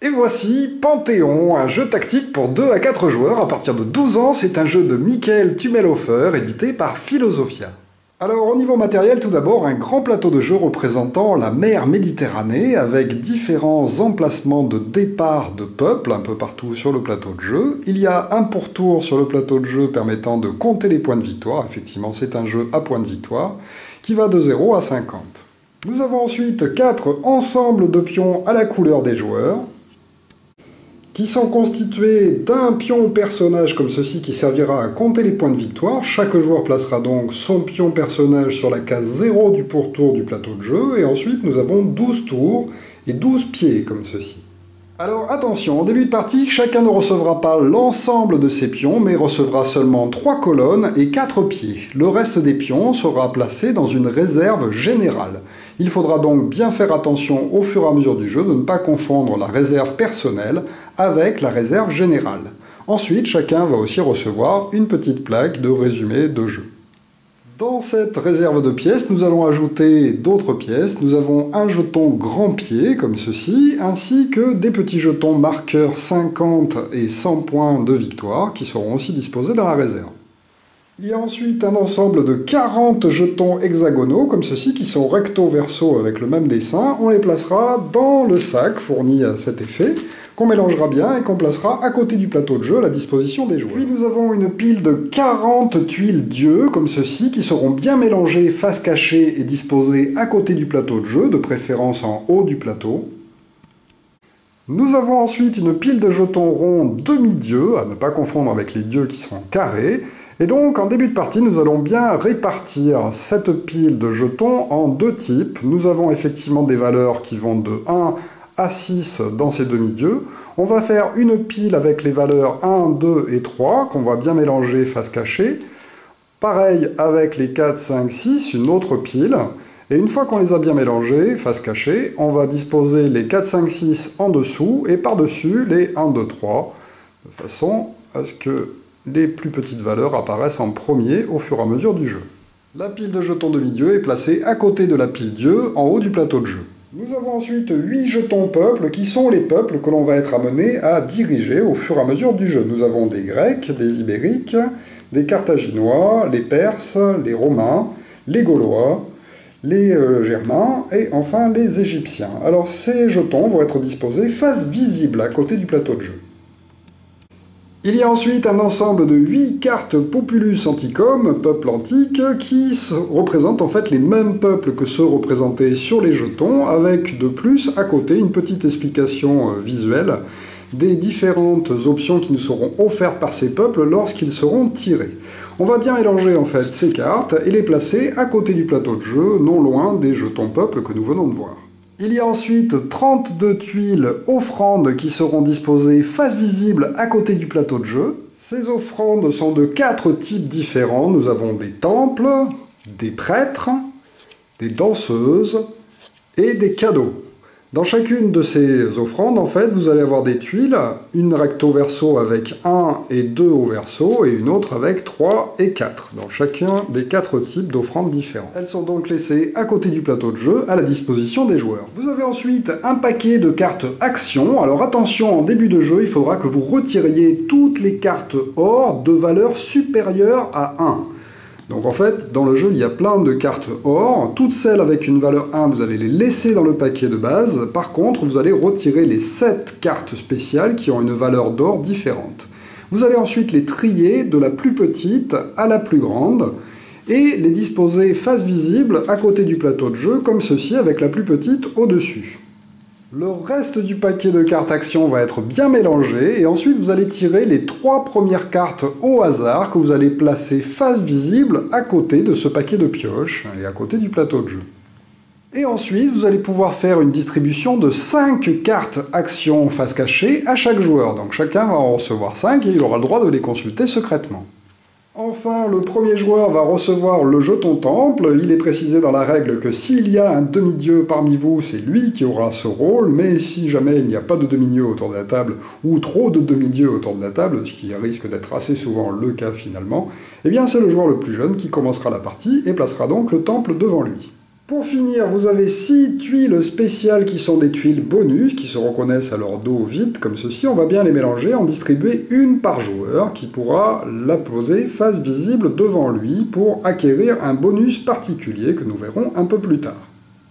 Et voici Panthéon, un jeu tactique pour 2 à 4 joueurs à partir de 12 ans. C'est un jeu de Michael Tumelhofer, édité par Philosophia. Alors au niveau matériel, tout d'abord, un grand plateau de jeu représentant la mer Méditerranée, avec différents emplacements de départ de peuples un peu partout sur le plateau de jeu. Il y a un pourtour sur le plateau de jeu permettant de compter les points de victoire. Effectivement, c'est un jeu à points de victoire, qui va de 0 à 50. Nous avons ensuite 4 ensembles de pions à la couleur des joueurs, qui sont constitués d'un pion personnage comme ceci qui servira à compter les points de victoire. Chaque joueur placera donc son pion personnage sur la case 0 du pourtour du plateau de jeu, et ensuite nous avons 12 tours et 12 pieds comme ceci. Alors attention, en début de partie, chacun ne recevra pas l'ensemble de ses pions, mais recevra seulement 3 colonnes et 4 pieds. Le reste des pions sera placé dans une réserve générale. Il faudra donc bien faire attention au fur et à mesure du jeu de ne pas confondre la réserve personnelle avec la réserve générale. Ensuite, chacun va aussi recevoir une petite plaque de résumé de jeu. Dans cette réserve de pièces, nous allons ajouter d'autres pièces. Nous avons un jeton grand pied, comme ceci, ainsi que des petits jetons marqueurs 50 et 100 points de victoire, qui seront aussi disposés dans la réserve. Il y a ensuite un ensemble de 40 jetons hexagonaux, comme ceci, qui sont recto-verso avec le même dessin. On les placera dans le sac fourni à cet effet, qu'on mélangera bien et qu'on placera à côté du plateau de jeu à la disposition des joueurs. Puis nous avons une pile de 40 tuiles dieu, comme ceci, qui seront bien mélangées face cachée et disposées à côté du plateau de jeu, de préférence en haut du plateau. Nous avons ensuite une pile de jetons ronds demi-dieux, à ne pas confondre avec les dieux qui sont carrés. Et donc, en début de partie, nous allons bien répartir cette pile de jetons en 2 types. Nous avons effectivement des valeurs qui vont de 1 à 6 dans ces demi-dieux. On va faire une pile avec les valeurs 1, 2 et 3, qu'on va bien mélanger face cachée. Pareil avec les 4, 5, 6, une autre pile. Et une fois qu'on les a bien mélangés, face cachée, on va disposer les 4, 5, 6 en dessous, et par-dessus les 1, 2, 3, de façon à ce que les plus petites valeurs apparaissent en premier au fur et à mesure du jeu. La pile de jetons demi-dieu est placée à côté de la pile dieu, en haut du plateau de jeu. Nous avons ensuite 8 jetons peuples, qui sont les peuples que l'on va être amené à diriger au fur et à mesure du jeu. Nous avons des Grecs, des Ibériques, des Carthaginois, les Perses, les Romains, les Gaulois, les Germains et enfin les Égyptiens. Alors ces jetons vont être disposés face visible à côté du plateau de jeu. Il y a ensuite un ensemble de 8 cartes Populus Anticum, peuple antique, qui représentent en fait les mêmes peuples que ceux représentés sur les jetons, avec de plus à côté une petite explication visuelle des différentes options qui nous seront offertes par ces peuples lorsqu'ils seront tirés. On va bien mélanger en fait ces cartes et les placer à côté du plateau de jeu, non loin des jetons peuples que nous venons de voir. Il y a ensuite 32 tuiles offrandes qui seront disposées face visible à côté du plateau de jeu. Ces offrandes sont de 4 types différents. Nous avons des temples, des prêtres, des danseuses et des cadeaux. Dans chacune de ces offrandes, en fait, vous allez avoir des tuiles, une recto verso avec 1 et 2 au verso, et une autre avec 3 et 4, dans chacun des 4 types d'offrandes différents. Elles sont donc laissées à côté du plateau de jeu, à la disposition des joueurs. Vous avez ensuite un paquet de cartes actions. Alors attention, en début de jeu, il faudra que vous retiriez toutes les cartes or de valeur supérieure à 1. Donc en fait, dans le jeu, il y a plein de cartes or. Toutes celles avec une valeur 1, vous allez les laisser dans le paquet de base. Par contre, vous allez retirer les 7 cartes spéciales qui ont une valeur d'or différente. Vous allez ensuite les trier de la plus petite à la plus grande et les disposer face visible à côté du plateau de jeu, comme ceci, avec la plus petite au-dessus. Le reste du paquet de cartes actions va être bien mélangé, et ensuite vous allez tirer les 3 premières cartes au hasard que vous allez placer face visible à côté de ce paquet de pioches et à côté du plateau de jeu. Et ensuite vous allez pouvoir faire une distribution de 5 cartes actions face cachée à chaque joueur. Donc chacun va en recevoir 5 et il aura le droit de les consulter secrètement. Enfin, le premier joueur va recevoir le jeton temple. Il est précisé dans la règle que s'il y a un demi-dieu parmi vous, c'est lui qui aura ce rôle, mais si jamais il n'y a pas de demi-dieu autour de la table, ou trop de demi-dieux autour de la table, ce qui risque d'être assez souvent le cas finalement, eh bien c'est le joueur le plus jeune qui commencera la partie et placera donc le temple devant lui. Pour finir, vous avez 6 tuiles spéciales qui sont des tuiles bonus, qui se reconnaissent à leur dos vide, comme ceci. On va bien les mélanger, en distribuer une par joueur, qui pourra la poser face visible devant lui pour acquérir un bonus particulier que nous verrons un peu plus tard.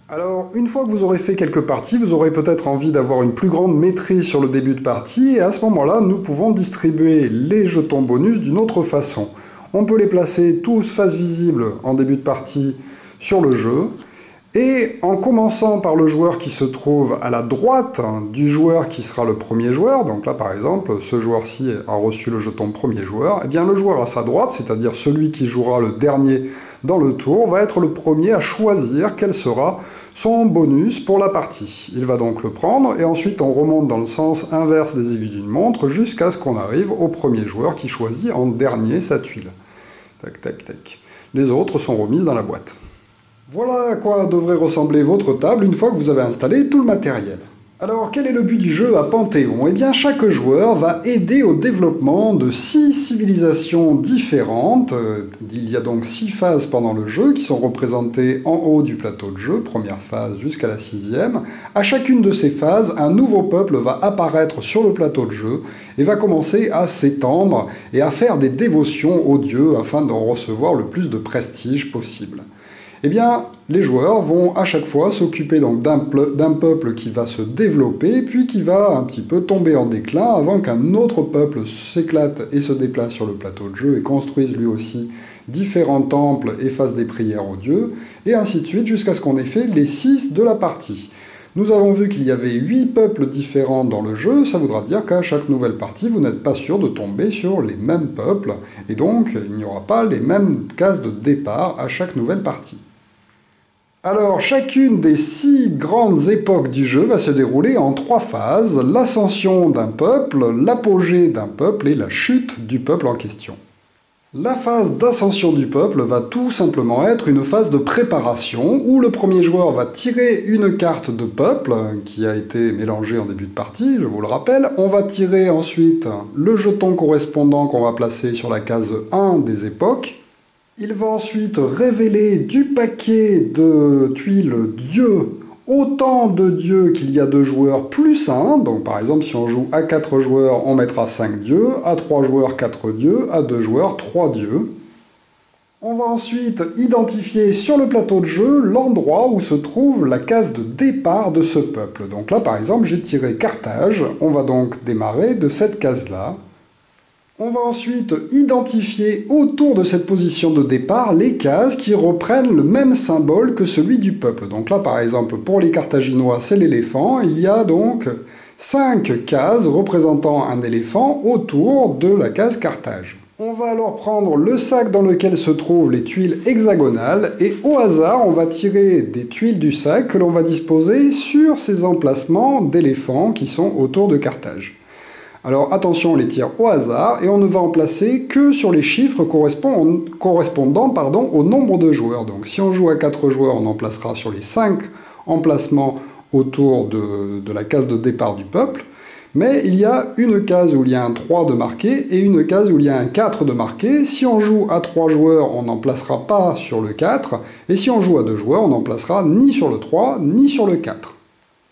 Alors, une fois que vous aurez fait quelques parties, vous aurez peut-être envie d'avoir une plus grande maîtrise sur le début de partie, et à ce moment-là, nous pouvons distribuer les jetons bonus d'une autre façon. On peut les placer tous face visible en début de partie sur le jeu, et en commençant par le joueur qui se trouve à la droite du joueur qui sera le premier joueur, donc là par exemple, ce joueur-ci a reçu le jeton premier joueur, et bien le joueur à sa droite, c'est-à-dire celui qui jouera le dernier dans le tour, va être le premier à choisir quel sera son bonus pour la partie. Il va donc le prendre, et ensuite on remonte dans le sens inverse des aiguilles d'une montre, jusqu'à ce qu'on arrive au premier joueur qui choisit en dernier sa tuile. Tac, tac, tac. Les autres sont remises dans la boîte. Voilà à quoi devrait ressembler votre table une fois que vous avez installé tout le matériel. Alors, quel est le but du jeu à Panthéon? Eh bien, chaque joueur va aider au développement de 6 civilisations différentes. Il y a donc 6 phases pendant le jeu qui sont représentées en haut du plateau de jeu, première phase jusqu'à la 6e. À chacune de ces phases, un nouveau peuple va apparaître sur le plateau de jeu et va commencer à s'étendre et à faire des dévotions aux dieux afin d'en recevoir le plus de prestige possible. Eh bien, les joueurs vont à chaque fois s'occuper donc d'un peuple qui va se développer, puis qui va un petit peu tomber en déclin avant qu'un autre peuple s'éclate et se déplace sur le plateau de jeu et construise lui aussi différents temples et fasse des prières aux dieux, et ainsi de suite jusqu'à ce qu'on ait fait les 6 de la partie. Nous avons vu qu'il y avait 8 peuples différents dans le jeu, ça voudra dire qu'à chaque nouvelle partie, vous n'êtes pas sûr de tomber sur les mêmes peuples, et donc il n'y aura pas les mêmes cases de départ à chaque nouvelle partie. Alors, chacune des 6 grandes époques du jeu va se dérouler en 3 phases, l'ascension d'un peuple, l'apogée d'un peuple et la chute du peuple en question. La phase d'ascension du peuple va tout simplement être une phase de préparation où le premier joueur va tirer une carte de peuple qui a été mélangée en début de partie, je vous le rappelle. On va tirer ensuite le jeton correspondant qu'on va placer sur la case 1 des époques. Il va ensuite révéler du paquet de tuiles dieux autant de dieux qu'il y a de joueurs plus 1. Donc par exemple, si on joue à 4 joueurs, on mettra 5 dieux, à 3 joueurs, 4 dieux, à 2 joueurs, 3 dieux. On va ensuite identifier sur le plateau de jeu l'endroit où se trouve la case de départ de ce peuple. Donc là, par exemple, j'ai tiré Carthage. On va donc démarrer de cette case-là. On va ensuite identifier autour de cette position de départ les cases qui reprennent le même symbole que celui du peuple. Donc là, par exemple, pour les Carthaginois, c'est l'éléphant. Il y a donc 5 cases représentant un éléphant autour de la case Carthage. On va alors prendre le sac dans lequel se trouvent les tuiles hexagonales et au hasard, on va tirer des tuiles du sac que l'on va disposer sur ces emplacements d'éléphants qui sont autour de Carthage. Alors attention, on les tire au hasard et on ne va en placer que sur les chiffres correspondant au nombre de joueurs. Donc si on joue à 4 joueurs, on en placera sur les 5 emplacements autour de la case de départ du peuple. Mais il y a une case où il y a un 3 de marqué et une case où il y a un 4 de marqué. Si on joue à 3 joueurs, on n'en placera pas sur le 4. Et si on joue à 2 joueurs, on n'en placera ni sur le 3 ni sur le 4.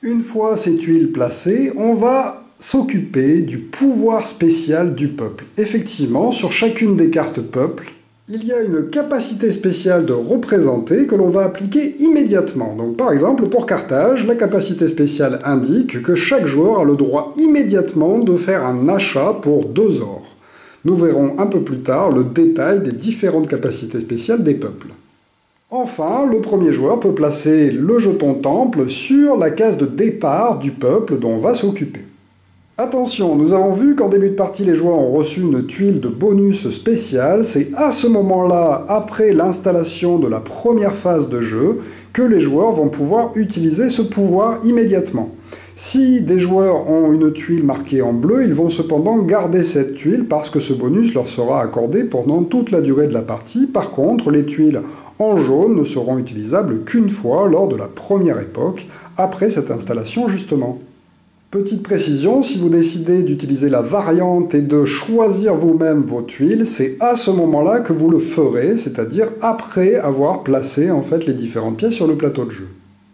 Une fois ces tuiles placées, on va s'occuper du pouvoir spécial du peuple. Effectivement, sur chacune des cartes peuple, il y a une capacité spéciale de représenter que l'on va appliquer immédiatement. Donc par exemple, pour Carthage, la capacité spéciale indique que chaque joueur a le droit immédiatement de faire un achat pour 2 ors. Nous verrons un peu plus tard le détail des différentes capacités spéciales des peuples. Enfin, le premier joueur peut placer le jeton temple sur la case de départ du peuple dont on va s'occuper. Attention, nous avons vu qu'en début de partie, les joueurs ont reçu une tuile de bonus spéciale. C'est à ce moment-là, après l'installation de la première phase de jeu, que les joueurs vont pouvoir utiliser ce pouvoir immédiatement. Si des joueurs ont une tuile marquée en bleu, ils vont cependant garder cette tuile parce que ce bonus leur sera accordé pendant toute la durée de la partie. Par contre, les tuiles en jaune ne seront utilisables qu'une fois lors de la première époque, après cette installation justement. Petite précision, si vous décidez d'utiliser la variante et de choisir vous-même vos tuiles, c'est à ce moment-là que vous le ferez, c'est-à-dire après avoir placé en fait les différentes pièces sur le plateau de jeu.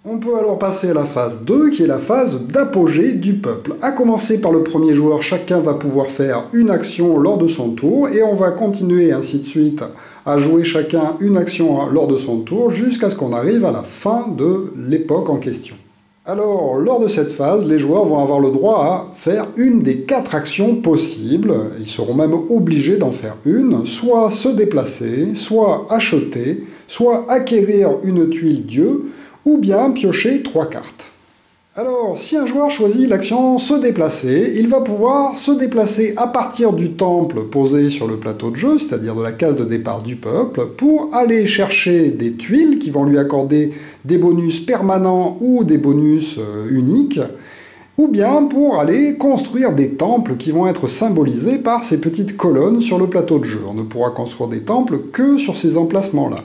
On peut alors passer à la phase 2, qui est la phase d'apogée du peuple. À commencer par le premier joueur, chacun va pouvoir faire une action lors de son tour, et on va continuer ainsi de suite à jouer chacun une action lors de son tour, jusqu'à ce qu'on arrive à la fin de l'époque en question. Alors, lors de cette phase, les joueurs vont avoir le droit à faire une des 4 actions possibles. Ils seront même obligés d'en faire une, soit se déplacer, soit acheter, soit acquérir une tuile dieu, ou bien piocher 3 cartes. Alors, si un joueur choisit l'action se déplacer, il va pouvoir se déplacer à partir du temple posé sur le plateau de jeu, c'est-à-dire de la case de départ du peuple, pour aller chercher des tuiles qui vont lui accorder des bonus permanents ou des bonus uniques, ou bien pour aller construire des temples qui vont être symbolisés par ces petites colonnes sur le plateau de jeu. On ne pourra construire des temples que sur ces emplacements-là.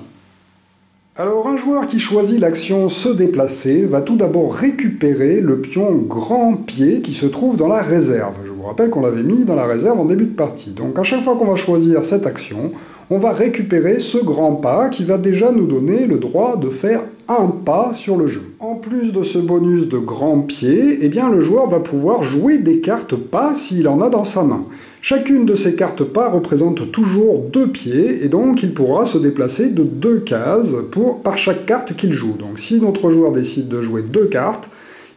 Alors un joueur qui choisit l'action se déplacer va tout d'abord récupérer le pion grand pied qui se trouve dans la réserve. Je vous rappelle qu'on l'avait mis dans la réserve en début de partie. Donc à chaque fois qu'on va choisir cette action, on va récupérer ce grand pas qui va déjà nous donner le droit de faire un pas sur le jeu. En plus de ce bonus de grand pied, eh bien le joueur va pouvoir jouer des cartes pas s'il en a dans sa main. Chacune de ces cartes pas représente toujours 2 pieds, et donc il pourra se déplacer de 2 cases par chaque carte qu'il joue. Donc si notre joueur décide de jouer 2 cartes,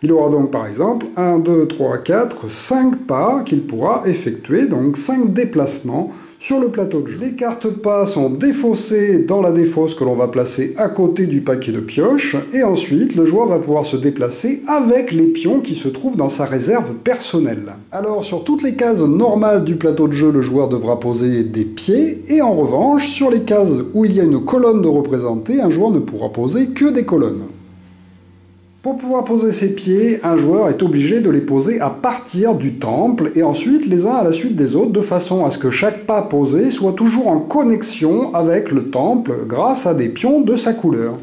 il aura donc par exemple 1, 2, 3, 4, 5 pas qu'il pourra effectuer, donc 5 déplacements sur le plateau de jeu. Les cartes pas sont défaussées dans la défausse que l'on va placer à côté du paquet de pioches, et ensuite le joueur va pouvoir se déplacer avec les pions qui se trouvent dans sa réserve personnelle. Alors sur toutes les cases normales du plateau de jeu, le joueur devra poser des pieds, et en revanche, sur les cases où il y a une colonne de représentée, un joueur ne pourra poser que des colonnes. Pour pouvoir poser ses pieds, un joueur est obligé de les poser à partir du temple et ensuite les uns à la suite des autres de façon à ce que chaque pas posé soit toujours en connexion avec le temple grâce à des pions de sa couleur.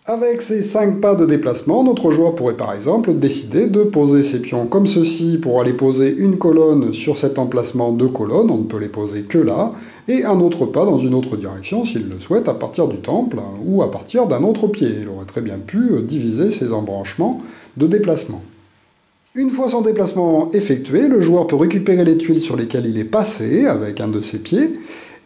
Avec ces 5 pas de déplacement, notre joueur pourrait par exemple décider de poser ses pions comme ceci pour aller poser une colonne sur cet emplacement de colonnes, on ne peut les poser que là, et un autre pas dans une autre direction s'il le souhaite à partir du temple ou à partir d'un autre pied. Il aurait très bien pu diviser ses embranchements de déplacement. Une fois son déplacement effectué, le joueur peut récupérer les tuiles sur lesquelles il est passé avec un de ses pieds,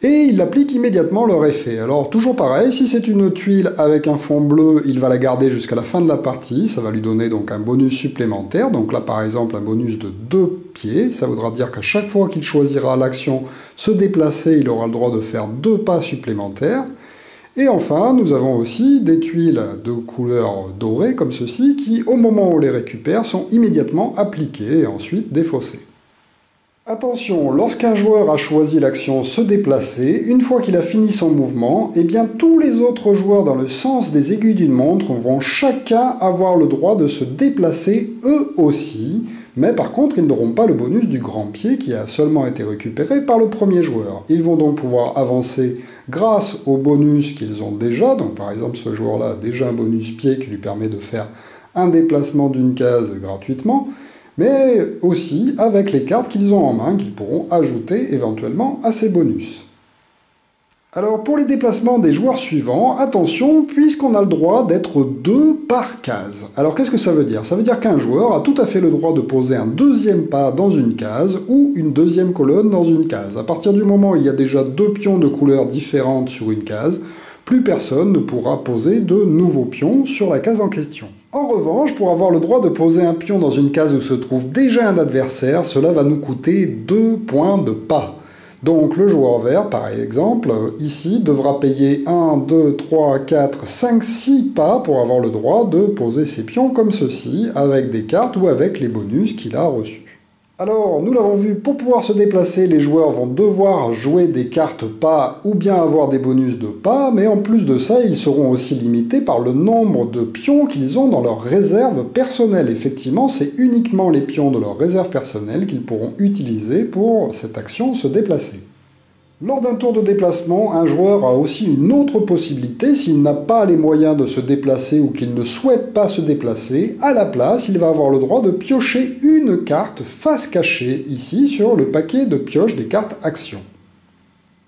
et il applique immédiatement leur effet. Alors toujours pareil, si c'est une tuile avec un fond bleu, il va la garder jusqu'à la fin de la partie, ça va lui donner donc un bonus supplémentaire, donc là par exemple un bonus de 2 pieds, ça voudra dire qu'à chaque fois qu'il choisira l'action se déplacer, il aura le droit de faire 2 pas supplémentaires. Et enfin, nous avons aussi des tuiles de couleur dorée comme ceci, qui au moment où on les récupère sont immédiatement appliquées et ensuite défaussées. Attention, lorsqu'un joueur a choisi l'action se déplacer, une fois qu'il a fini son mouvement, eh bien tous les autres joueurs dans le sens des aiguilles d'une montre vont chacun avoir le droit de se déplacer eux aussi, mais par contre ils n'auront pas le bonus du grand pied qui a seulement été récupéré par le premier joueur. Ils vont donc pouvoir avancer grâce au bonus qu'ils ont déjà, donc par exemple ce joueur-là a déjà un bonus pied qui lui permet de faire un déplacement d'une case gratuitement, mais aussi avec les cartes qu'ils ont en main, qu'ils pourront ajouter éventuellement à ces bonus. Alors pour les déplacements des joueurs suivants, attention, puisqu'on a le droit d'être 2 par case. Alors qu'est-ce que ça veut dire? Ça veut dire qu'un joueur a tout à fait le droit de poser un deuxième pas dans une case ou une deuxième colonne dans une case. À partir du moment où il y a déjà 2 pions de couleurs différentes sur une case, plus personne ne pourra poser de nouveaux pions sur la case en question. En revanche, pour avoir le droit de poser un pion dans une case où se trouve déjà un adversaire, cela va nous coûter 2 points de pas. Donc le joueur vert, par exemple, ici, devra payer 1, 2, 3, 4, 5, 6 pas pour avoir le droit de poser ses pions comme ceci, avec des cartes ou avec les bonus qu'il a reçus. Alors, nous l'avons vu, pour pouvoir se déplacer, les joueurs vont devoir jouer des cartes pas ou bien avoir des bonus de pas, mais en plus de ça, ils seront aussi limités par le nombre de pions qu'ils ont dans leur réserve personnelle. Effectivement, c'est uniquement les pions de leur réserve personnelle qu'ils pourront utiliser pour cette action se déplacer. Lors d'un tour de déplacement, un joueur a aussi une autre possibilité s'il n'a pas les moyens de se déplacer ou qu'il ne souhaite pas se déplacer. À la place, il va avoir le droit de piocher une carte face cachée, ici, sur le paquet de pioche des cartes action.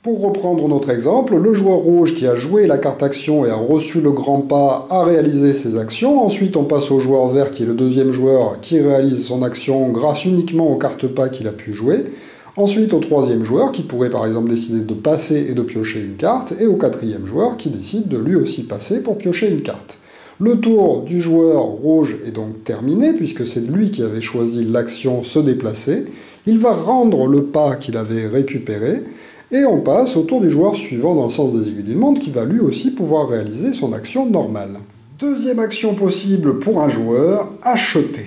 Pour reprendre notre exemple, le joueur rouge qui a joué la carte action et a reçu le grand pas a réalisé ses actions. Ensuite, on passe au joueur vert qui est le deuxième joueur qui réalise son action grâce uniquement aux cartes pas qu'il a pu jouer. Ensuite, au troisième joueur qui pourrait par exemple décider de passer et de piocher une carte. Et au quatrième joueur qui décide de lui aussi passer pour piocher une carte. Le tour du joueur rouge est donc terminé puisque c'est lui qui avait choisi l'action se déplacer. Il va rendre le pas qu'il avait récupéré. Et on passe au tour du joueur suivant dans le sens des aiguilles d'une montre qui va lui aussi pouvoir réaliser son action normale. Deuxième action possible pour un joueur, acheter.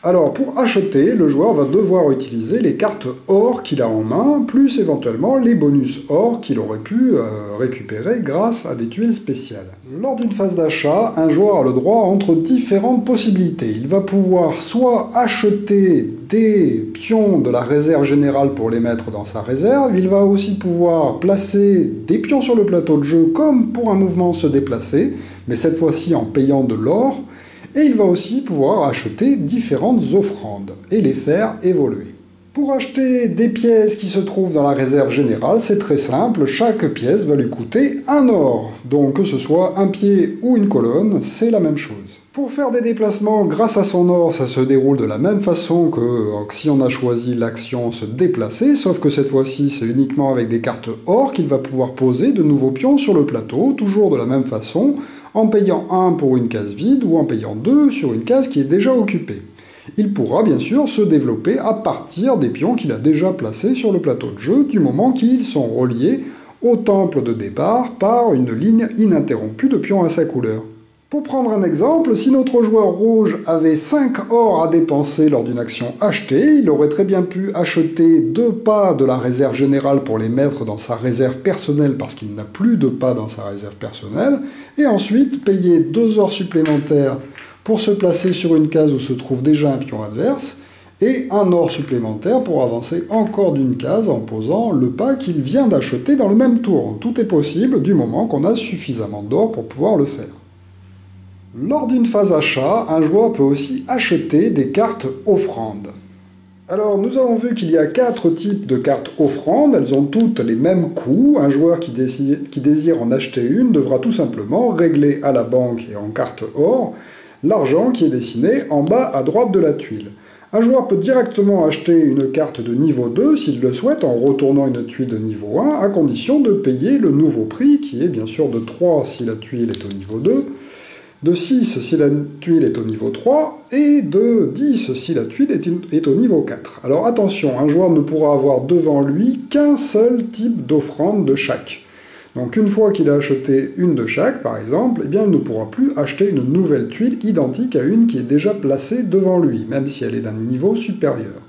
Alors pour acheter, le joueur va devoir utiliser les cartes or qu'il a en main, plus éventuellement les bonus or qu'il aurait pu récupérer grâce à des tuiles spéciales. Lors d'une phase d'achat, un joueur a le droit entre différentes possibilités. Il va pouvoir soit acheter des pions de la réserve générale pour les mettre dans sa réserve, il va aussi pouvoir placer des pions sur le plateau de jeu comme pour un mouvement se déplacer, mais cette fois-ci en payant de l'or, et il va aussi pouvoir acheter différentes offrandes et les faire évoluer. Pour acheter des pièces qui se trouvent dans la réserve générale, c'est très simple, chaque pièce va lui coûter un or. Donc que ce soit un pied ou une colonne, c'est la même chose. Pour faire des déplacements grâce à son or, ça se déroule de la même façon que si on a choisi l'action se déplacer, sauf que cette fois-ci c'est uniquement avec des cartes or qu'il va pouvoir poser de nouveaux pions sur le plateau, toujours de la même façon, en payant 1 pour une case vide ou en payant 2 sur une case qui est déjà occupée. Il pourra bien sûr se développer à partir des pions qu'il a déjà placés sur le plateau de jeu du moment qu'ils sont reliés au temple de départ par une ligne ininterrompue de pions à sa couleur. Pour prendre un exemple, si notre joueur rouge avait 5 or à dépenser lors d'une action achetée, il aurait très bien pu acheter 2 pas de la réserve générale pour les mettre dans sa réserve personnelle parce qu'il n'a plus de pas dans sa réserve personnelle, et ensuite payer 2 or supplémentaires pour se placer sur une case où se trouve déjà un pion adverse, et un or supplémentaire pour avancer encore d'une case en posant le pas qu'il vient d'acheter dans le même tour. Tout est possible du moment qu'on a suffisamment d'or pour pouvoir le faire. Lors d'une phase achat, un joueur peut aussi acheter des cartes offrandes. Alors, nous avons vu qu'il y a 4 types de cartes offrandes, elles ont toutes les mêmes coûts. Un joueur qui désire en acheter une devra tout simplement régler à la banque et en carte or l'argent qui est dessiné en bas à droite de la tuile. Un joueur peut directement acheter une carte de niveau 2 s'il le souhaite en retournant une tuile de niveau 1, à condition de payer le nouveau prix, qui est bien sûr de 3 si la tuile est au niveau 2, de 6 si la tuile est au niveau 3, et de 10 si la tuile est au niveau 4. Alors attention, un joueur ne pourra avoir devant lui qu'un seul type d'offrande de chaque. Donc une fois qu'il a acheté une de chaque, par exemple, eh bien, il ne pourra plus acheter une nouvelle tuile identique à une qui est déjà placée devant lui, même si elle est d'un niveau supérieur.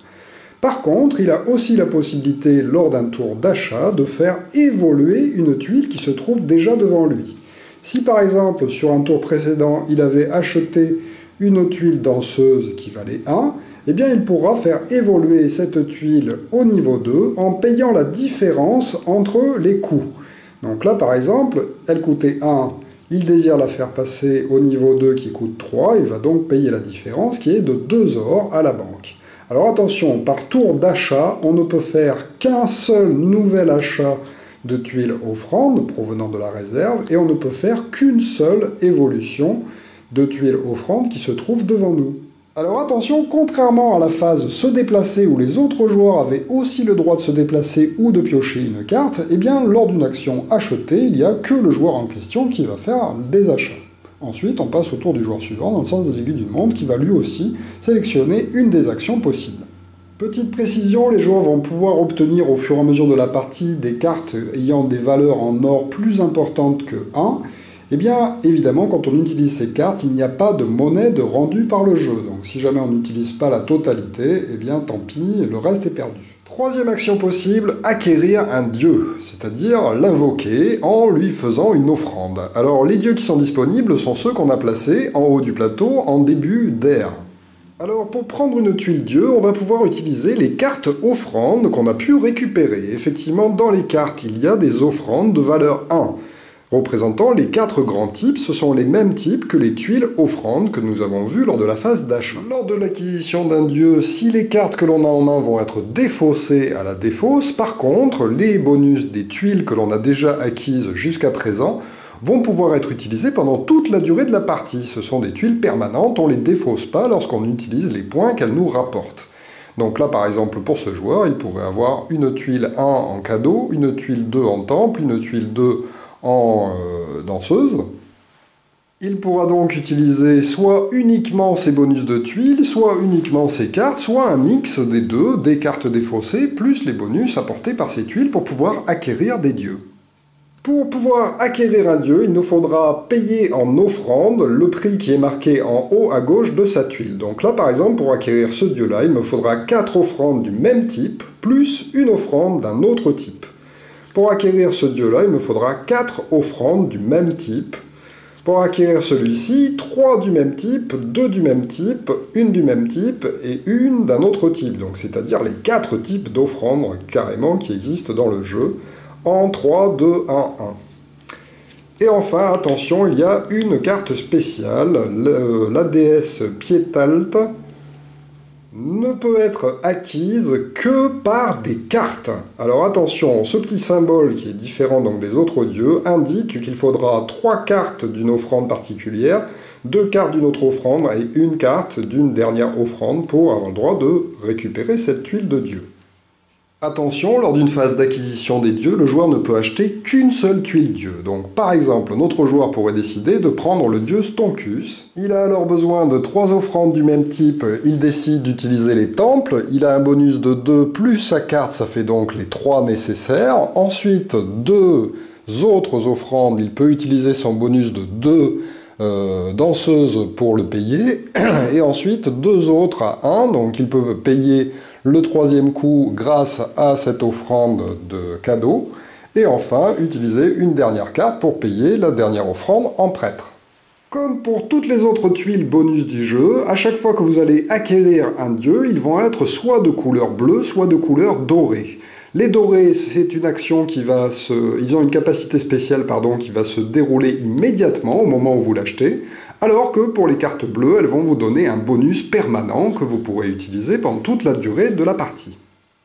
Par contre, il a aussi la possibilité, lors d'un tour d'achat, de faire évoluer une tuile qui se trouve déjà devant lui. Si par exemple, sur un tour précédent, il avait acheté une tuile danseuse qui valait 1, eh bien il pourra faire évoluer cette tuile au niveau 2 en payant la différence entre les coûts. Donc là, par exemple, elle coûtait 1, il désire la faire passer au niveau 2 qui coûte 3, il va donc payer la différence qui est de 2 or à la banque. Alors attention, par tour d'achat, on ne peut faire qu'un seul nouvel achat de tuiles offrandes provenant de la réserve, et on ne peut faire qu'une seule évolution de tuiles offrandes qui se trouve devant nous. Alors attention, contrairement à la phase se déplacer où les autres joueurs avaient aussi le droit de se déplacer ou de piocher une carte, eh bien lors d'une action achetée, il n'y a que le joueur en question qui va faire des achats. Ensuite, on passe au tour du joueur suivant dans le sens des aiguilles d'une montre qui va lui aussi sélectionner une des actions possibles. Petite précision, les joueurs vont pouvoir obtenir au fur et à mesure de la partie des cartes ayant des valeurs en or plus importantes que 1. Eh bien, évidemment, quand on utilise ces cartes, il n'y a pas de monnaie de rendu par le jeu. Donc si jamais on n'utilise pas la totalité, eh bien tant pis, le reste est perdu. Troisième action possible, acquérir un dieu, c'est-à-dire l'invoquer en lui faisant une offrande. Alors les dieux qui sont disponibles sont ceux qu'on a placés en haut du plateau en début d'ère. Alors pour prendre une tuile Dieu, on va pouvoir utiliser les cartes offrandes qu'on a pu récupérer. Effectivement, dans les cartes, il y a des offrandes de valeur 1. Représentant les 4 grands types, ce sont les mêmes types que les tuiles offrandes que nous avons vues lors de la phase d'achat. Lors de l'acquisition d'un dieu, si les cartes que l'on a en main vont être défaussées à la défausse, par contre, les bonus des tuiles que l'on a déjà acquises jusqu'à présent vont pouvoir être utilisées pendant toute la durée de la partie. Ce sont des tuiles permanentes, on ne les défausse pas lorsqu'on utilise les points qu'elles nous rapportent. Donc là, par exemple, pour ce joueur, il pourrait avoir une tuile 1 en cadeau, une tuile 2 en temple, une tuile 2 en danseuse. Il pourra donc utiliser soit uniquement ses bonus de tuiles, soit uniquement ses cartes, soit un mix des deux, des cartes défaussées, plus les bonus apportés par ces tuiles pour pouvoir acquérir des dieux. Pour pouvoir acquérir un dieu, il nous faudra payer en offrande le prix qui est marqué en haut à gauche de sa tuile. Donc là, par exemple, pour acquérir ce dieu-là, il me faudra 4 offrandes du même type, plus une offrande d'un autre type. Pour acquérir ce dieu-là, il me faudra 4 offrandes du même type. Pour acquérir celui-ci, 3 du même type, 2 du même type, 1 du même type et 1 d'un autre type. Donc c'est-à-dire les 4 types d'offrandes carrément qui existent dans le jeu, en 3, 2, 1, 1. Et enfin, attention, il y a une carte spéciale, la déesse Piétalte, ne peut être acquise que par des cartes. Alors attention, ce petit symbole qui est différent donc des autres dieux indique qu'il faudra 3 cartes d'une offrande particulière, 2 cartes d'une autre offrande et une carte d'une dernière offrande pour avoir le droit de récupérer cette tuile de dieu. Attention, lors d'une phase d'acquisition des dieux, le joueur ne peut acheter qu'une seule tuile dieu. Donc par exemple, notre joueur pourrait décider de prendre le dieu Stoncus. Il a alors besoin de 3 offrandes du même type, il décide d'utiliser les temples, il a un bonus de 2 plus sa carte, ça fait donc les 3 nécessaires. Ensuite, 2 autres offrandes, il peut utiliser son bonus de 2 danseuses pour le payer, et ensuite 2 autres à 1, donc il peut payer le 3e coup grâce à cette offrande de cadeau, et enfin utiliser une dernière carte pour payer la dernière offrande en prêtre. Comme pour toutes les autres tuiles bonus du jeu, à chaque fois que vous allez acquérir un dieu, ils vont être soit de couleur bleue, soit de couleur dorée. Les dorés, c'est une action qui va ils ont une capacité spéciale, qui va se dérouler immédiatement au moment où vous l'achetez, alors que pour les cartes bleues, elles vont vous donner un bonus permanent que vous pourrez utiliser pendant toute la durée de la partie.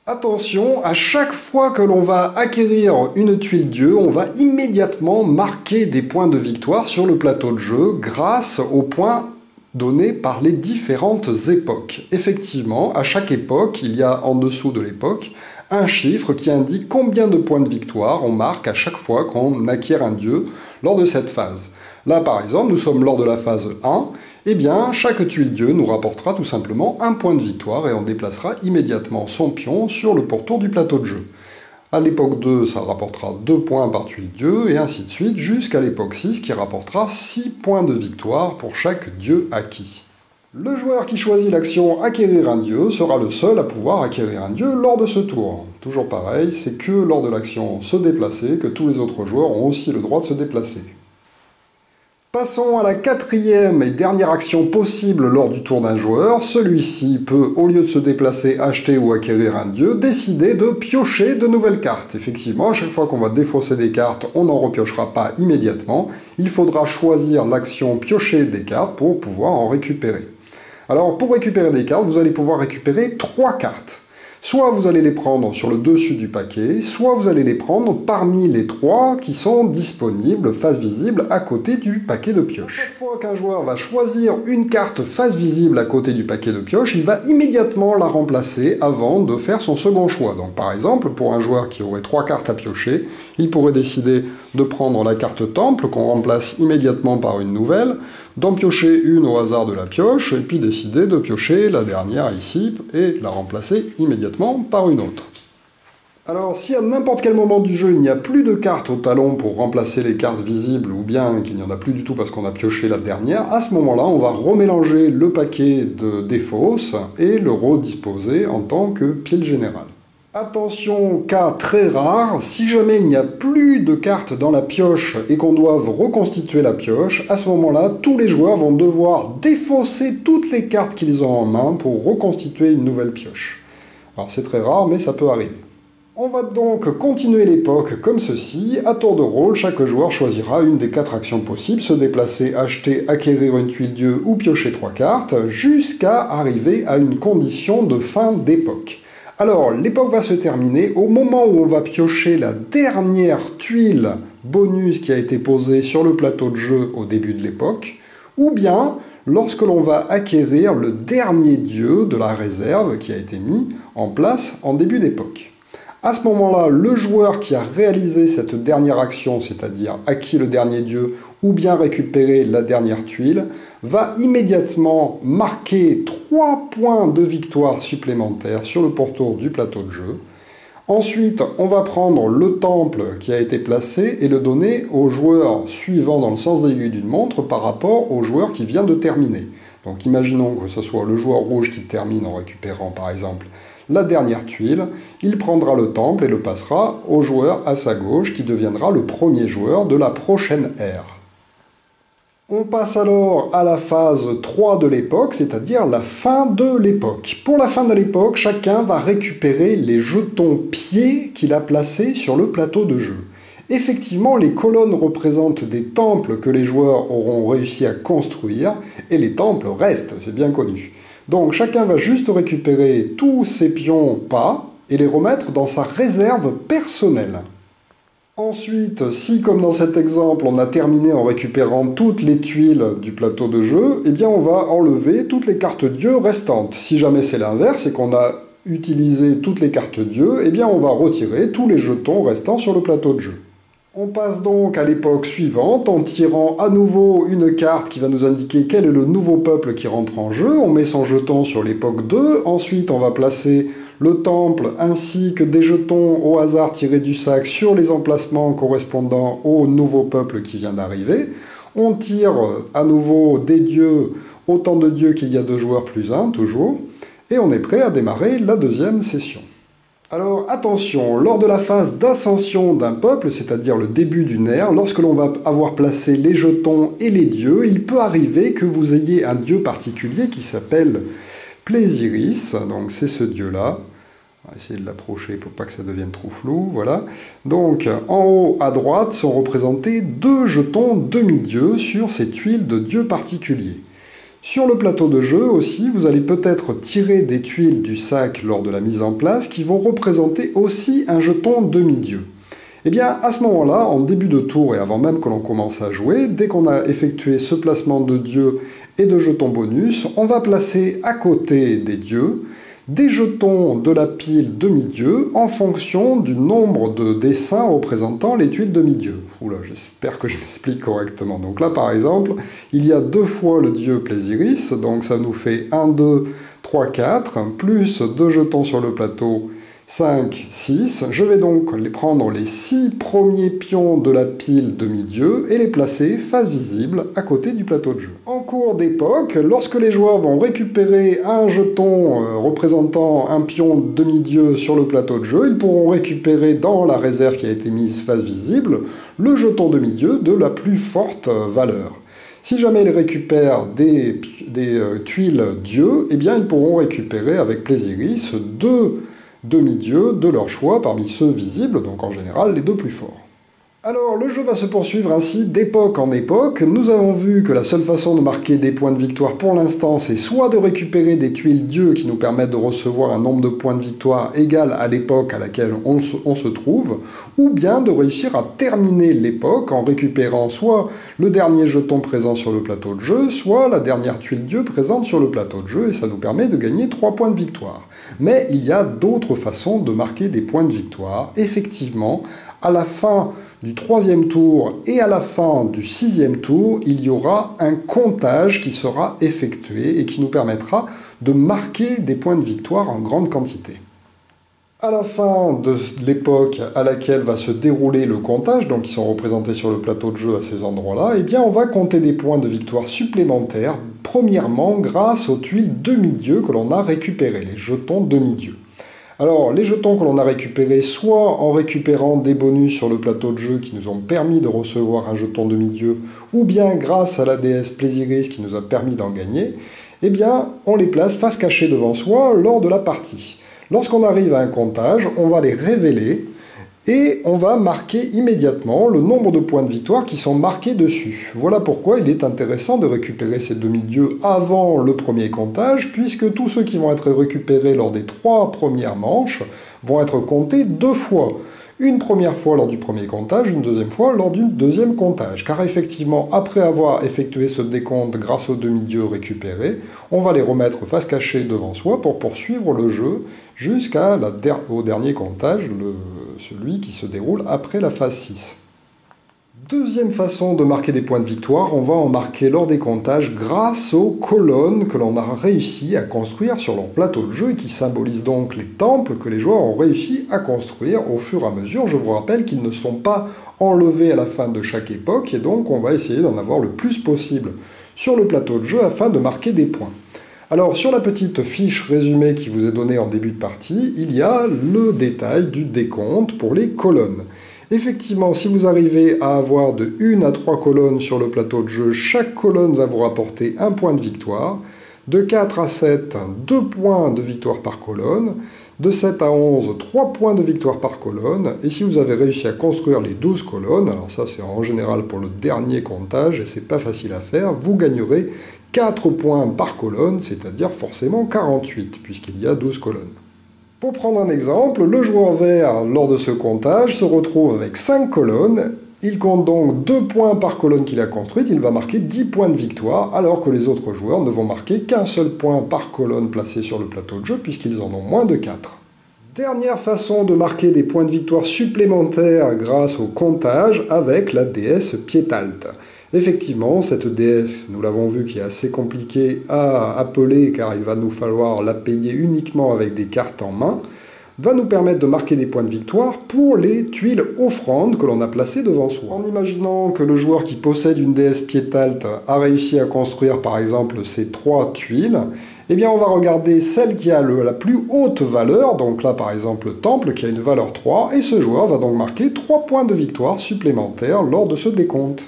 Attention, à chaque fois que l'on va acquérir une tuile dieu, on va immédiatement marquer des points de victoire sur le plateau de jeu grâce aux points donnés par les différentes époques. Effectivement, à chaque époque, il y a en dessous de l'époque un chiffre qui indique combien de points de victoire on marque à chaque fois qu'on acquiert un dieu lors de cette phase. Là, par exemple, nous sommes lors de la phase 1, eh bien, chaque tuile dieu nous rapportera tout simplement un point de victoire et on déplacera immédiatement son pion sur le pourtour du plateau de jeu. À l'époque 2, ça rapportera 2 points par tuile dieu, et ainsi de suite, jusqu'à l'époque 6, qui rapportera 6 points de victoire pour chaque dieu acquis. Le joueur qui choisit l'action acquérir un dieu sera le seul à pouvoir acquérir un dieu lors de ce tour. Toujours pareil, c'est que lors de l'action se déplacer que tous les autres joueurs ont aussi le droit de se déplacer. Passons à la 4e et dernière action possible lors du tour d'un joueur. Celui-ci peut, au lieu de se déplacer, acheter ou acquérir un dieu, décider de piocher de nouvelles cartes. Effectivement, à chaque fois qu'on va défausser des cartes, on n'en repiochera pas immédiatement. Il faudra choisir l'action piocher des cartes pour pouvoir en récupérer. Alors, pour récupérer des cartes, vous allez pouvoir récupérer 3 cartes. Soit vous allez les prendre sur le dessus du paquet, soit vous allez les prendre parmi les 3 qui sont disponibles, face visible, à côté du paquet de pioche. Chaque fois qu'un joueur va choisir une carte face visible à côté du paquet de pioche, il va immédiatement la remplacer avant de faire son second choix. Donc par exemple, pour un joueur qui aurait 3 cartes à piocher, il pourrait décider de prendre la carte temple, qu'on remplace immédiatement par une nouvelle, d'en piocher une au hasard de la pioche, et puis décider de piocher la dernière ici, et de la remplacer immédiatement par une autre. Alors, si à n'importe quel moment du jeu, il n'y a plus de cartes au talon pour remplacer les cartes visibles, ou bien qu'il n'y en a plus du tout parce qu'on a pioché la dernière, à ce moment-là, on va remélanger le paquet de défausse et le redisposer en tant que pile générale. Attention, cas très rare, si jamais il n'y a plus de cartes dans la pioche et qu'on doit reconstituer la pioche, à ce moment-là, tous les joueurs vont devoir défausser toutes les cartes qu'ils ont en main pour reconstituer une nouvelle pioche. Alors c'est très rare, mais ça peut arriver. On va donc continuer l'époque comme ceci. À tour de rôle, chaque joueur choisira une des 4 actions possibles, se déplacer, acheter, acquérir une tuile dieu ou piocher 3 cartes, jusqu'à arriver à une condition de fin d'époque. Alors, l'époque va se terminer au moment où on va piocher la dernière tuile bonus qui a été posée sur le plateau de jeu au début de l'époque, ou bien lorsque l'on va acquérir le dernier dieu de la réserve qui a été mis en place en début d'époque. À ce moment-là, le joueur qui a réalisé cette dernière action, c'est-à-dire acquis le dernier dieu ou bien récupéré la dernière tuile, va immédiatement marquer 3 points de victoire supplémentaires sur le pourtour du plateau de jeu. Ensuite, on va prendre le temple qui a été placé et le donner au joueur suivant dans le sens de l'aiguille d'une montre par rapport au joueur qui vient de terminer. Donc imaginons que ce soit le joueur rouge qui termine en récupérant par exemple la dernière tuile, il prendra le temple et le passera au joueur à sa gauche qui deviendra le premier joueur de la prochaine ère. On passe alors à la phase 3 de l'époque, c'est-à-dire la fin de l'époque. Pour la fin de l'époque, chacun va récupérer les jetons pieds qu'il a placés sur le plateau de jeu. Effectivement, les colonnes représentent des temples que les joueurs auront réussi à construire, et les temples restent, c'est bien connu. Donc chacun va juste récupérer tous ses pions pas et les remettre dans sa réserve personnelle. Ensuite, si comme dans cet exemple on a terminé en récupérant toutes les tuiles du plateau de jeu, eh bien on va enlever toutes les cartes dieux restantes. Si jamais c'est l'inverse et qu'on a utilisé toutes les cartes dieux, eh bien on va retirer tous les jetons restants sur le plateau de jeu. On passe donc à l'époque suivante en tirant à nouveau une carte qui va nous indiquer quel est le nouveau peuple qui rentre en jeu. On met son jeton sur l'époque 2. Ensuite, on va placer le temple ainsi que des jetons au hasard tirés du sac sur les emplacements correspondant au nouveau peuple qui vient d'arriver. On tire à nouveau des dieux, autant de dieux qu'il y a de joueurs plus 1, toujours. Et on est prêt à démarrer la deuxième session. Alors attention, lors de la phase d'ascension d'un peuple, c'est-à-dire le début d'une ère, lorsque l'on va avoir placé les jetons et les dieux, il peut arriver que vous ayez un dieu particulier qui s'appelle Plaisiris, donc c'est ce dieu-là. On va essayer de l'approcher pour pas que ça devienne trop flou, voilà. Donc en haut à droite sont représentés 2 jetons demi-dieux sur ces tuiles de dieux particuliers. Sur le plateau de jeu aussi, vous allez peut-être tirer des tuiles du sac lors de la mise en place qui vont représenter aussi un jeton demi-dieu. Et bien à ce moment-là, en début de tour et avant même que l'on commence à jouer, dès qu'on a effectué ce placement de dieux et de jetons bonus, on va placer à côté des dieux des jetons de la pile demi-dieu en fonction du nombre de dessins représentant les tuiles demi-dieu. Oula, j'espère que je m'explique correctement. Donc là, par exemple, il y a 2 fois le dieu Plaisiris, donc ça nous fait 1, 2, 3, 4, plus 2 jetons sur le plateau, 5, 6. Je vais donc prendre les 6 premiers pions de la pile demi-dieu et les placer face visible à côté du plateau de jeu. En cours d'époque, lorsque les joueurs vont récupérer un jeton représentant un pion demi-dieu sur le plateau de jeu, ils pourront récupérer dans la réserve qui a été mise face visible le jeton demi-dieu de la plus forte valeur. Si jamais ils récupèrent des tuiles dieux, eh bien ils pourront récupérer avec Plaisiris 2 demi-dieux de leur choix parmi ceux visibles, donc en général les 2 plus forts. Alors le jeu va se poursuivre ainsi d'époque en époque. Nous avons vu que la seule façon de marquer des points de victoire pour l'instant, c'est soit de récupérer des tuiles dieux qui nous permettent de recevoir un nombre de points de victoire égal à l'époque à laquelle on se trouve, ou bien de réussir à terminer l'époque en récupérant soit le dernier jeton présent sur le plateau de jeu, soit la dernière tuile dieu présente sur le plateau de jeu, et ça nous permet de gagner 3 points de victoire. Mais il y a d'autres façons de marquer des points de victoire. Effectivement, à la fin du 3e tour et à la fin du 6e tour, il y aura un comptage qui sera effectué et qui nous permettra de marquer des points de victoire en grande quantité. À la fin de l'époque à laquelle va se dérouler le comptage, donc qui sont représentés sur le plateau de jeu à ces endroits-là, eh bien on va compter des points de victoire supplémentaires, premièrement grâce aux tuiles demi-dieux que l'on a récupérées, les jetons demi-dieux. Alors, les jetons que l'on a récupérés, soit en récupérant des bonus sur le plateau de jeu qui nous ont permis de recevoir un jeton demi-dieu, ou bien grâce à la déesse Plaisiris qui nous a permis d'en gagner, eh bien, on les place face cachée devant soi lors de la partie. Lorsqu'on arrive à un comptage, on va les révéler, et on va marquer immédiatement le nombre de points de victoire qui sont marqués dessus. Voilà pourquoi il est intéressant de récupérer ces demi-dieux avant le premier comptage, puisque tous ceux qui vont être récupérés lors des 3 premières manches vont être comptés 2 fois. Une première fois lors du premier comptage, une deuxième fois lors du deuxième comptage. Car effectivement, après avoir effectué ce décompte grâce aux demi-dieux récupérés, on va les remettre face cachée devant soi pour poursuivre le jeu jusqu'au dernier comptage, celui qui se déroule après la phase 6. Deuxième façon de marquer des points de victoire, on va en marquer lors des comptages grâce aux colonnes que l'on a réussi à construire sur leur plateau de jeu et qui symbolisent donc les temples que les joueurs ont réussi à construire au fur et à mesure. Je vous rappelle qu'ils ne sont pas enlevés à la fin de chaque époque et donc on va essayer d'en avoir le plus possible sur le plateau de jeu afin de marquer des points. Alors, sur la petite fiche résumée qui vous est donnée en début de partie, il y a le détail du décompte pour les colonnes. Effectivement, si vous arrivez à avoir de 1 à 3 colonnes sur le plateau de jeu, chaque colonne va vous rapporter 1 point de victoire. De 4 à 7, 2 points de victoire par colonne. De 7 à 11, 3 points de victoire par colonne. Et si vous avez réussi à construire les 12 colonnes, alors ça c'est en général pour le dernier comptage, et c'est pas facile à faire, vous gagnerez 4 points par colonne, c'est-à-dire forcément 48, puisqu'il y a 12 colonnes. Pour prendre un exemple, le joueur vert, lors de ce comptage, se retrouve avec 5 colonnes. Il compte donc 2 points par colonne qu'il a construite, il va marquer 10 points de victoire, alors que les autres joueurs ne vont marquer qu'un seul point par colonne placée sur le plateau de jeu, puisqu'ils en ont moins de 4. Dernière façon de marquer des points de victoire supplémentaires grâce au comptage avec la déesse Piétalte. Effectivement, cette déesse, nous l'avons vu, qui est assez compliquée à appeler car il va nous falloir la payer uniquement avec des cartes en main, va nous permettre de marquer des points de victoire pour les tuiles offrandes que l'on a placées devant soi. En imaginant que le joueur qui possède une déesse Piétalte a réussi à construire par exemple ces 3 tuiles, eh bien on va regarder celle qui a la plus haute valeur, donc là par exemple le temple qui a une valeur 3, et ce joueur va donc marquer 3 points de victoire supplémentaires lors de ce décompte.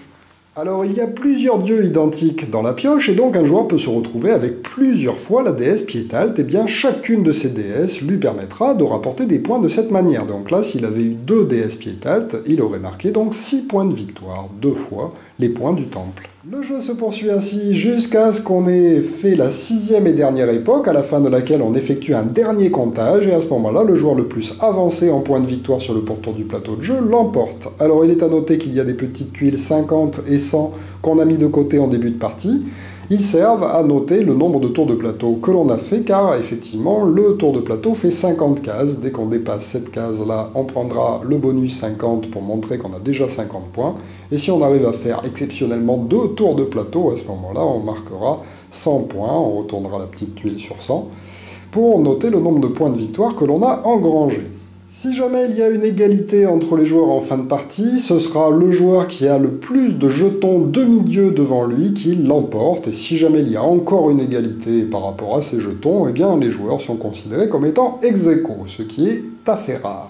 Alors il y a plusieurs dieux identiques dans la pioche et donc un joueur peut se retrouver avec plusieurs fois la déesse Piétalte, et bien chacune de ces déesses lui permettra de rapporter des points de cette manière. Donc là s'il avait eu 2 déesses Piétalte, il aurait marqué donc 6 points de victoire, 2 fois les points du temple. Le jeu se poursuit ainsi jusqu'à ce qu'on ait fait la 6e et dernière époque, à la fin de laquelle on effectue un dernier comptage, et à ce moment-là, le joueur le plus avancé en points de victoire sur le pourtour du plateau de jeu l'emporte. Alors il est à noter qu'il y a des petites tuiles 50 et 100 qu'on a mis de côté en début de partie. Ils servent à noter le nombre de tours de plateau que l'on a fait, car effectivement, le tour de plateau fait 50 cases. Dès qu'on dépasse cette case-là, on prendra le bonus 50 pour montrer qu'on a déjà 50 points. Et si on arrive à faire exceptionnellement 2 tours de plateau, à ce moment-là, on marquera 100 points, on retournera la petite tuile sur 100, pour noter le nombre de points de victoire que l'on a engrangé. Si jamais il y a une égalité entre les joueurs en fin de partie, ce sera le joueur qui a le plus de jetons demi-dieu devant lui qui l'emporte, et si jamais il y a encore une égalité par rapport à ces jetons, eh bien les joueurs sont considérés comme étant ex-aequo, ce qui est assez rare.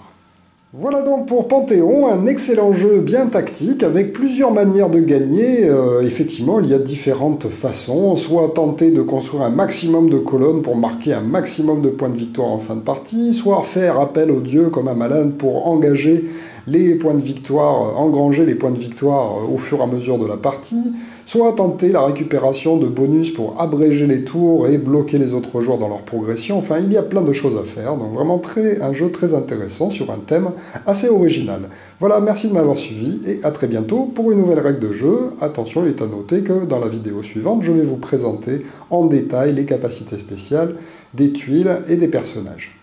Voilà donc pour Panthéon, un excellent jeu bien tactique avec plusieurs manières de gagner. Effectivement, il y a différentes façons, soit tenter de construire un maximum de colonnes pour marquer un maximum de points de victoire en fin de partie, soit faire appel aux dieux comme un malin pour engager les points de victoire, engranger les points de victoire au fur et à mesure de la partie, soit tenter la récupération de bonus pour abréger les tours et bloquer les autres joueurs dans leur progression. Enfin, il y a plein de choses à faire, donc vraiment un jeu très intéressant sur un thème assez original. Voilà, merci de m'avoir suivi et à très bientôt pour une nouvelle règle de jeu. Attention, il est à noter que dans la vidéo suivante, je vais vous présenter en détail les capacités spéciales des tuiles et des personnages.